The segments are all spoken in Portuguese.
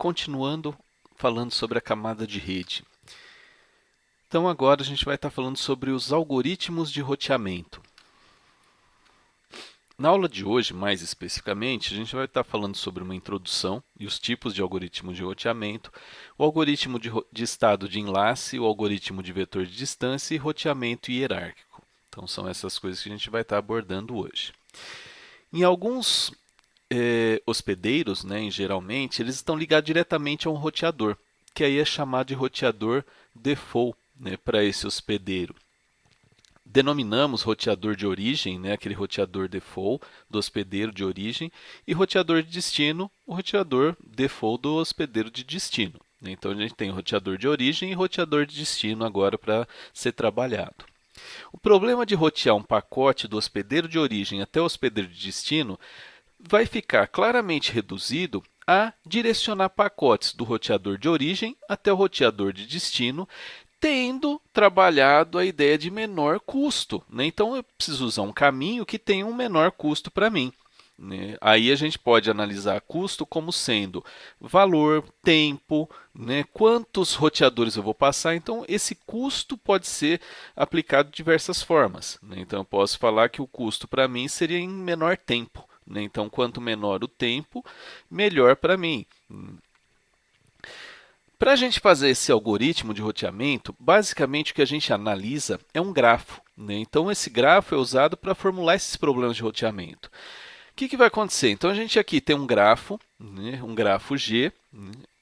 continuando falando sobre a camada de rede. Então agora a gente vai estar falando sobre os algoritmos de roteamento. Na aula de hoje, mais especificamente, a gente vai estar falando sobre uma introdução e os tipos de algoritmos de roteamento, o algoritmo de estado de enlace, o algoritmo de vetor de distância e roteamento hierárquico. Então são essas coisas que a gente vai estar abordando hoje. Em alguns hospedeiros, geralmente, eles estão ligados diretamente a um roteador, que aí é chamado de roteador default, para esse hospedeiro. Denominamos roteador de origem, aquele roteador default do hospedeiro de origem, e roteador de destino, o roteador default do hospedeiro de destino. Então a gente tem o roteador de origem e roteador de destino agora para ser trabalhado. O problema de rotear um pacote do hospedeiro de origem até o hospedeiro de destino vai ficar claramente reduzido a direcionar pacotes do roteador de origem até o roteador de destino, tendo trabalhado a ideia de menor custo. Então, eu preciso usar um caminho que tenha um menor custo para mim. Aí a gente pode analisar custo como sendo valor, tempo, quantos roteadores eu vou passar. Então, esse custo pode ser aplicado de diversas formas. Então, eu posso falar que o custo para mim seria em menor tempo. Então, quanto menor o tempo, melhor para mim. Para a gente fazer esse algoritmo de roteamento, basicamente o que a gente analisa é um grafo. Então, esse grafo é usado para formular esses problemas de roteamento. O que vai acontecer? Então, a gente aqui tem um grafo G,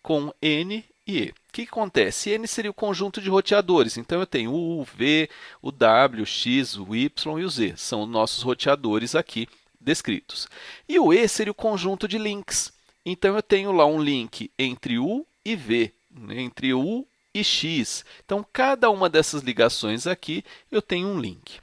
com N e E. O que acontece? N seria o conjunto de roteadores. Então, eu tenho o U, V, o W, o X, o Y e o Z. São os nossos roteadores aqui descritos. E o E seria o conjunto de links. Então, eu tenho lá um link entre U e V, entre U e X. Então, cada uma dessas ligações aqui, eu tenho um link.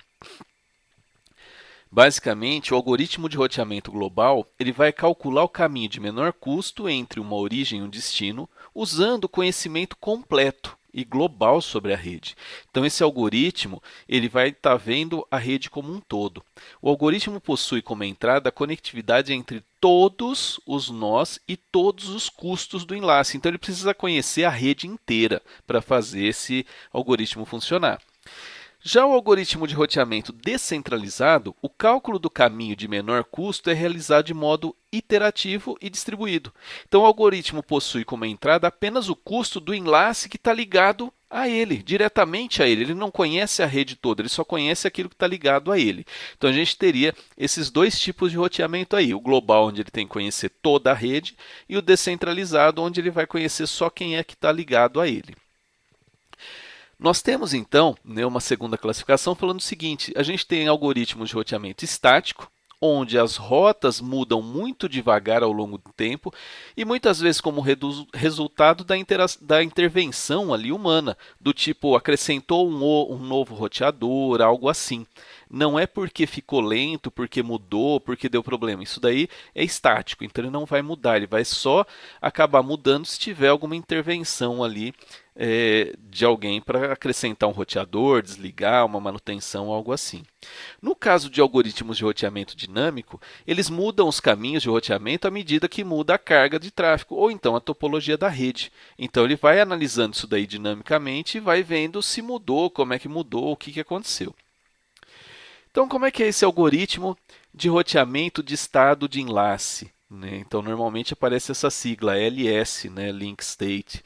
Basicamente, o algoritmo de roteamento global ele vai calcular o caminho de menor custo entre uma origem e um destino, usando o conhecimento completo e global sobre a rede. Então, esse algoritmo ele vai estar vendo a rede como um todo. O algoritmo possui como entrada a conectividade entre todos os nós e todos os custos do enlace. Então, ele precisa conhecer a rede inteira para fazer esse algoritmo funcionar. Já o algoritmo de roteamento descentralizado, o cálculo do caminho de menor custo é realizado de modo iterativo e distribuído. Então, o algoritmo possui como entrada apenas o custo do enlace que está ligado a ele, diretamente a ele. Ele não conhece a rede toda, ele só conhece aquilo que está ligado a ele. Então, a gente teria esses dois tipos de roteamento aí. O global, onde ele tem que conhecer toda a rede, e o descentralizado, onde ele vai conhecer só quem é que está ligado a ele. Nós temos, então, uma segunda classificação falando o seguinte: a gente tem algoritmos de roteamento estático, onde as rotas mudam muito devagar ao longo do tempo e muitas vezes como resultado da intervenção ali humana, do tipo acrescentou um novo roteador, algo assim. Não é porque ficou lento, porque mudou, porque deu problema. Isso daí é estático, então ele não vai mudar, ele vai só acabar mudando se tiver alguma intervenção ali de alguém para acrescentar um roteador, desligar, uma manutenção, algo assim. No caso de algoritmos de roteamento dinâmico, eles mudam os caminhos de roteamento à medida que muda a carga de tráfego, ou então a topologia da rede. Então ele vai analisando isso daí dinamicamente e vai vendo se mudou, como é que mudou, o que aconteceu. Então, como é que é esse algoritmo de roteamento de estado de enlace? Então, normalmente aparece essa sigla LS, Link State.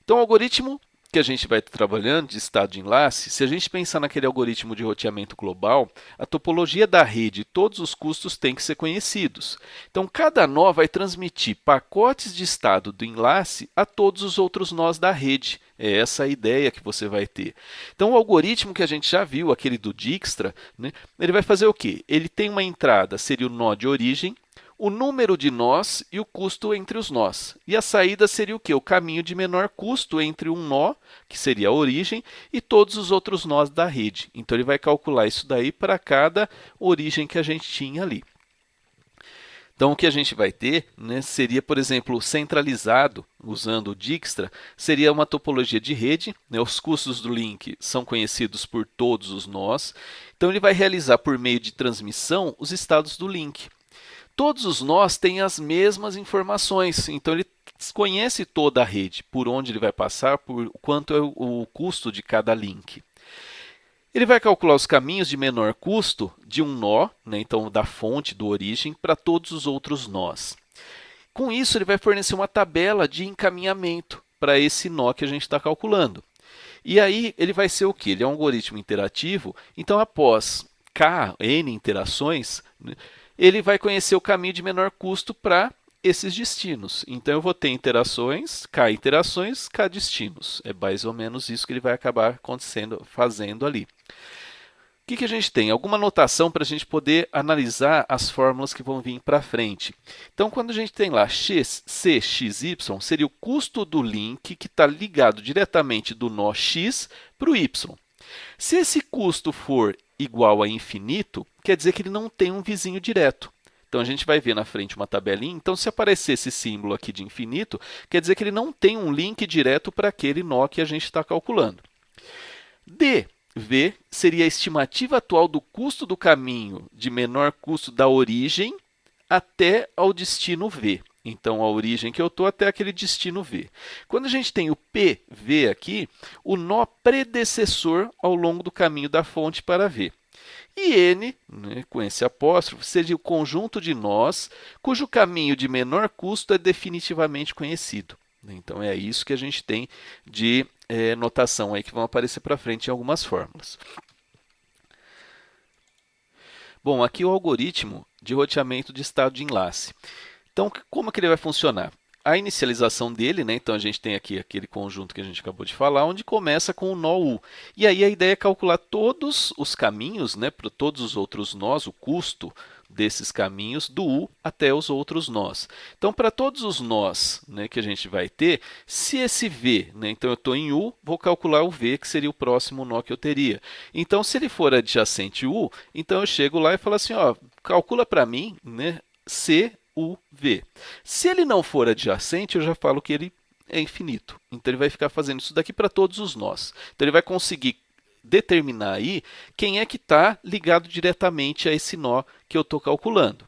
Então, o algoritmo que a gente vai estar trabalhando de estado de enlace, se a gente pensar naquele algoritmo de roteamento global, a topologia da rede e todos os custos têm que ser conhecidos. Então, cada nó vai transmitir pacotes de estado do enlace a todos os outros nós da rede. É essa a ideia que você vai ter. Então, o algoritmo que a gente já viu, aquele do Dijkstra, ele vai fazer o quê? Ele tem uma entrada, seria o nó de origem, o número de nós e o custo entre os nós. E a saída seria o quê? O caminho de menor custo entre um nó, que seria a origem, e todos os outros nós da rede. Então, ele vai calcular isso daí para cada origem que a gente tinha ali. Então, o que a gente vai ter seria, por exemplo, centralizado, usando o Dijkstra, seria uma topologia de rede. Os custos do link são conhecidos por todos os nós. Então, ele vai realizar, por meio de transmissão, os estados do link. Todos os nós têm as mesmas informações, então ele desconhece toda a rede, por onde ele vai passar, por quanto é o custo de cada link. Ele vai calcular os caminhos de menor custo de um nó, né, então da fonte, do origem, para todos os outros nós. Com isso, ele vai fornecer uma tabela de encaminhamento para esse nó que a gente está calculando. E aí ele vai ser o quê? Ele é um algoritmo interativo, então após K, N interações, né, ele vai conhecer o caminho de menor custo para esses destinos. Então eu vou ter interações, K destinos. É mais ou menos isso que ele vai acabar acontecendo, fazendo ali. O que a gente tem? Alguma notação para a gente poder analisar as fórmulas que vão vir para frente. Então, quando a gente tem lá x, c, x, y, seria o custo do link que está ligado diretamente do nó x para o y. Se esse custo for igual a infinito, quer dizer que ele não tem um vizinho direto. Então, a gente vai ver na frente uma tabelinha. Então, se aparecer esse símbolo aqui de infinito, quer dizer que ele não tem um link direto para aquele nó que a gente está calculando. V seria a estimativa atual do custo do caminho de menor custo da origem até ao destino V. Então, a origem que eu estou até aquele destino V. Quando a gente tem o PV aqui, o nó predecessor ao longo do caminho da fonte para V. E N, né, com esse apóstrofo, seria o conjunto de nós cujo caminho de menor custo é definitivamente conhecido. Então, é isso que a gente tem de notação aí que vão aparecer para frente em algumas fórmulas. Bom, aqui o algoritmo de roteamento de estado de enlace. Então, como que ele vai funcionar? A inicialização dele, né? Então a gente tem aqui aquele conjunto que a gente acabou de falar, onde começa com o nó U. E aí a ideia é calcular todos os caminhos, né, para todos os outros nós, o custo desses caminhos do U até os outros nós. Então, para todos os nós, né, que a gente vai ter, se esse V, né, então eu estou em U, vou calcular o V, que seria o próximo nó que eu teria. Então, se ele for adjacente U, então eu chego lá e falo assim, ó, calcula para mim, né, CUV. Se ele não for adjacente, eu já falo que ele é infinito. Então, ele vai ficar fazendo isso daqui para todos os nós. Então, ele vai conseguir determinar aí quem é que está ligado diretamente a esse nó que eu estou calculando.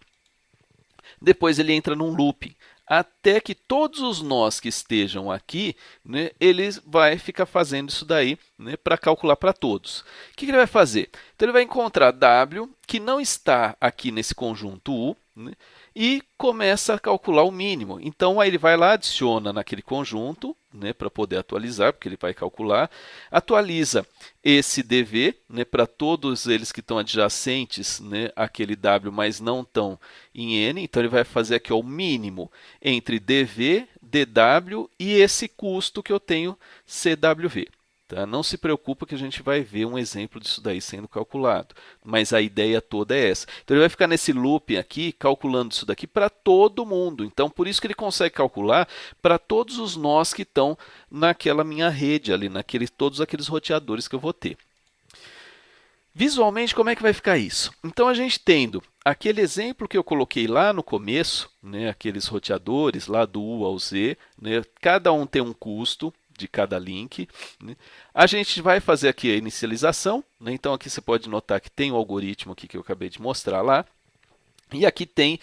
Depois ele entra num loop, até que todos os nós que estejam aqui, né, ele vai ficar fazendo isso daí, né, para calcular para todos. O que ele vai fazer? Então ele vai encontrar W, que não está aqui nesse conjunto U, né, e começa a calcular o mínimo. Então, aí ele vai lá, adiciona naquele conjunto, né, para poder atualizar, porque ele vai calcular, atualiza esse DV, né, para todos eles que estão adjacentes, né, àquele W, mas não estão em N. Então, ele vai fazer aqui ó, o mínimo entre DV, DW e esse custo que eu tenho, CWV. Tá? Não se preocupa que a gente vai ver um exemplo disso daí sendo calculado, mas a ideia toda é essa. Então ele vai ficar nesse loop aqui, calculando isso daqui para todo mundo. Então por isso que ele consegue calcular para todos os nós que estão naquela minha rede ali, todos aqueles roteadores que eu vou ter. Visualmente, como é que vai ficar isso? Então a gente tendo aquele exemplo que eu coloquei lá no começo, né, aqueles roteadores lá do U ao Z, né, cada um tem um custo de cada link, né? A gente vai fazer aqui a inicialização, né? Então aqui você pode notar que tem o algoritmo aqui que eu acabei de mostrar lá, e aqui tem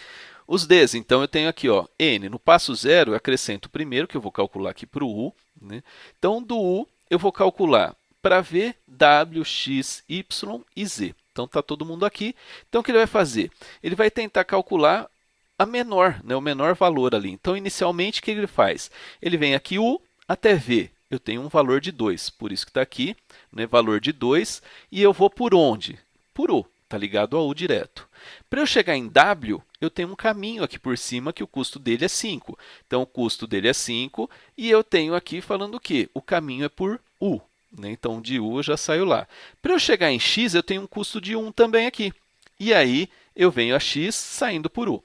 os Ds. Então eu tenho aqui ó, N, no passo 0 eu acrescento o primeiro, que eu vou calcular aqui para o U, né? Então do U eu vou calcular para V, W, X, Y e Z. Então está todo mundo aqui. Então o que ele vai fazer? Ele vai tentar calcular a menor, né? O menor valor ali. Então inicialmente o que ele faz? Ele vem aqui U, até V, eu tenho um valor de 2, por isso que está aqui, né, valor de 2, e eu vou por onde? Por U, está ligado a U direto. Para eu chegar em W, eu tenho um caminho aqui por cima que o custo dele é 5. Então, o custo dele é 5 e eu tenho aqui falando o quê? O caminho é por U. Né? Então, de U eu já saio lá. Para eu chegar em X, eu tenho um custo de 1 também aqui. E aí, eu venho a X saindo por U.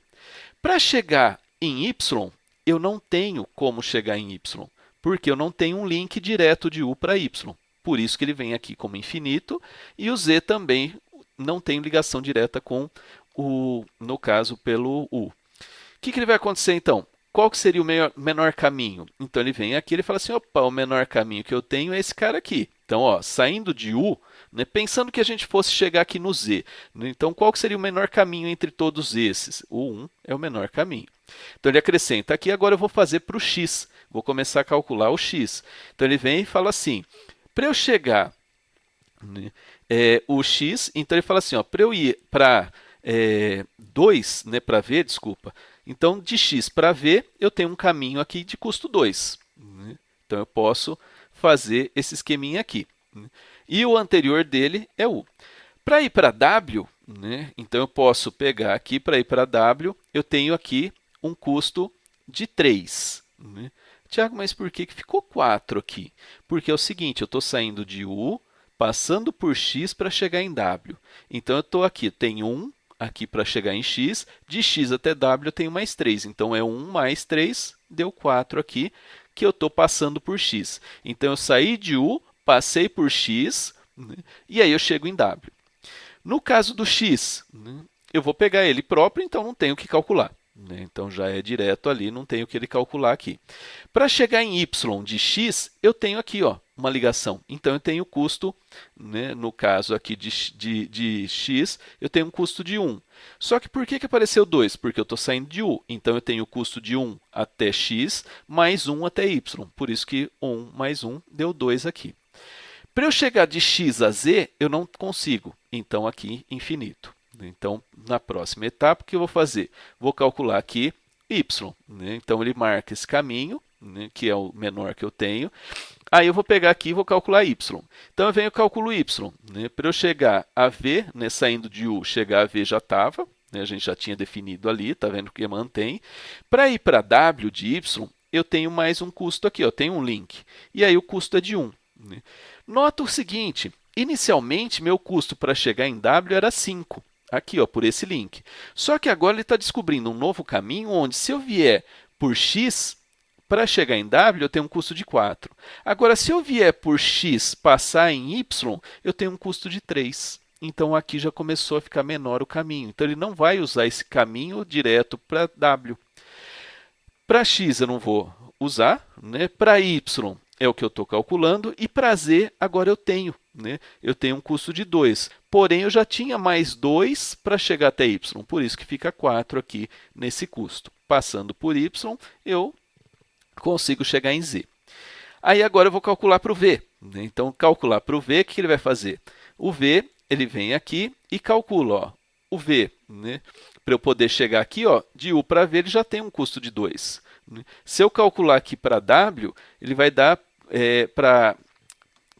Para chegar em Y, eu não tenho como chegar em Y, porque eu não tenho um link direto de U para Y. Por isso que ele vem aqui como infinito, e o Z também não tem ligação direta com o, no caso, pelo U. O que ele vai acontecer então? Qual que seria o menor caminho? Então ele vem aqui e fala assim, opa, o menor caminho que eu tenho é esse cara aqui. Então, ó, saindo de U, né, pensando que a gente fosse chegar aqui no Z, né, então qual que seria o menor caminho entre todos esses? O 1 é o menor caminho. Então ele acrescenta aqui, agora eu vou fazer para o x, vou começar a calcular o x. Então ele vem e fala assim, para eu chegar, né, o x, então ele fala assim, para eu ir para 2, né, para v, desculpa, então de x para v eu tenho um caminho aqui de custo 2. Né? Então eu posso fazer esse esqueminha aqui. Né? E o anterior dele é u. Para ir para w, né, então eu posso pegar aqui, para ir para w, eu tenho aqui um custo de 3. Né? Tiago, mas por que ficou 4 aqui? Porque é o seguinte, eu estou saindo de u, passando por x para chegar em w. Então, eu estou aqui, tenho 1 aqui para chegar em x, de x até w eu tenho mais 3. Então, é 1 mais 3, deu 4 aqui, que eu estou passando por x. Então, eu saí de u, passei por x, né, e aí eu chego em w. No caso do x, né, eu vou pegar ele próprio, então não tenho o que calcular. Né? Então, já é direto ali, não tenho o que ele calcular aqui. Para chegar em y de x, eu tenho aqui uma ligação. Então, eu tenho o custo, né, no caso aqui de x, eu tenho um custo de 1. Só que por que apareceu 2? Porque eu estou saindo de u. Então, eu tenho o custo de 1 até x, mais 1 até y. Por isso que 1 mais 1 deu 2 aqui. Para eu chegar de x a z, eu não consigo. Então, aqui, infinito. Então, na próxima etapa, o que eu vou fazer? Vou calcular aqui y. Né? Então, ele marca esse caminho, né, que é o menor que eu tenho. Aí, eu vou pegar aqui e vou calcular y. Então, eu venho e calculo y. Né? Para eu chegar a v, né, saindo de u, chegar a v já estava. Né? A gente já tinha definido ali, está vendo que mantém. Para ir para w de y, eu tenho mais um custo aqui, tenho um link. E aí, o custo é de 1. Né? Nota o seguinte, inicialmente, meu custo para chegar em w era 5. Aqui, por esse link. Só que agora ele está descobrindo um novo caminho onde, se eu vier por x, para chegar em w, eu tenho um custo de 4. Agora, se eu vier por x passar em y, eu tenho um custo de 3. Então, aqui já começou a ficar menor o caminho. Então, ele não vai usar esse caminho direto para w. Para x, eu não vou usar. Né? Para y, é o que eu estou calculando. E para z, agora eu tenho. Né? Eu tenho um custo de 2. Porém, eu já tinha mais 2 para chegar até y. Por isso que fica 4 aqui nesse custo. Passando por y, eu consigo chegar em z. Aí, agora eu vou calcular para o v. Né? Então, calcular para o v, o que ele vai fazer? O v, ele vem aqui e calcula o v. Né? Para eu poder chegar aqui, de u para v, ele já tem um custo de 2. Né? Se eu calcular aqui para w, ele vai dar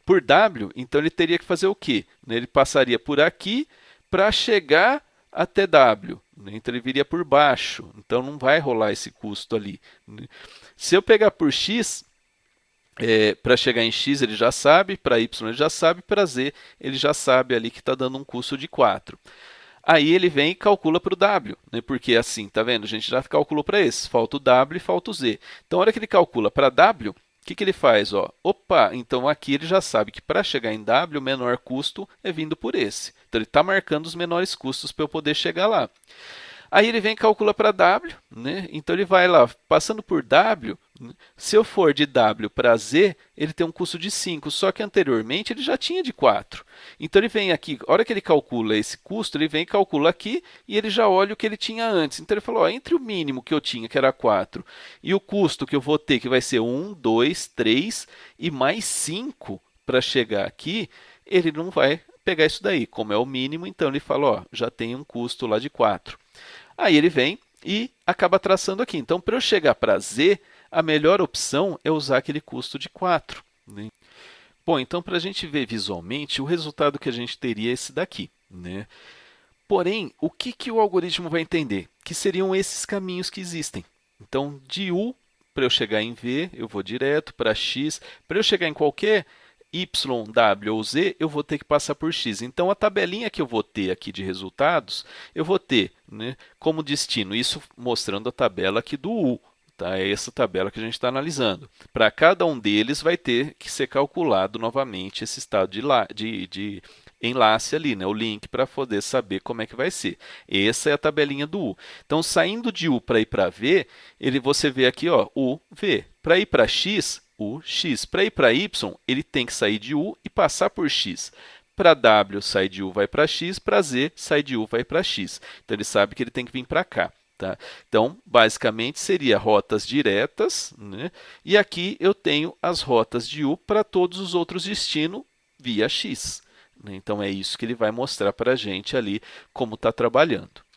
por w, então ele teria que fazer o quê? Ele passaria por aqui para chegar até w. Então ele viria por baixo, então não vai rolar esse custo ali. Se eu pegar por x, para chegar em x ele já sabe, para y ele já sabe, para z ele já sabe ali que está dando um custo de 4. Aí ele vem e calcula para o w, né? Porque assim, tá vendo? A gente já calculou para esse, falta o w e falta o z. Então, a hora que ele calcula para w, o que ele faz? Opa, então aqui ele já sabe que para chegar em w, o menor custo é vindo por esse. Então, ele está marcando os menores custos para eu poder chegar lá. Aí ele vem e calcula para w, né? Então ele vai lá, passando por w, né? Se eu for de w para z, ele tem um custo de 5, só que anteriormente ele já tinha de 4. Então ele vem aqui, a hora que ele calcula esse custo, ele vem e calcula aqui e ele já olha o que ele tinha antes. Então ele falou, entre o mínimo que eu tinha, que era 4, e o custo que eu vou ter, que vai ser 1, 2, 3 e mais 5 para chegar aqui, ele não vai pegar isso daí. Como é o mínimo, então ele fala, já tem um custo lá de 4. Aí ele vem e acaba traçando aqui. Então, para eu chegar para z, a melhor opção é usar aquele custo de 4. Né? Bom, então, para a gente ver visualmente, o resultado que a gente teria é esse daqui. Né? Porém, o que o algoritmo vai entender? Que seriam esses caminhos que existem. Então, de u, para eu chegar em v, eu vou direto para x. Para eu chegar em qualquer y, w ou z, eu vou ter que passar por x. Então, a tabelinha que eu vou ter aqui de resultados, eu vou ter, né, como destino, isso mostrando a tabela aqui do u. Tá? É essa tabela que a gente está analisando. Para cada um deles, vai ter que ser calculado novamente esse estado de enlace ali, né, o link para poder saber como é que vai ser. Essa é a tabelinha do u. Então, saindo de u para ir para v, você vê aqui, u, v. Para ir para x, U, X. Para ir para Y, ele tem que sair de U e passar por X. Para W, sai de U, vai para X. Para Z, sai de U, vai para X. Então, ele sabe que ele tem que vir para cá. Tá? Então, basicamente, seria rotas diretas, né? E aqui eu tenho as rotas de U para todos os outros destinos via X. Né? Então, é isso que ele vai mostrar para a gente ali como está trabalhando.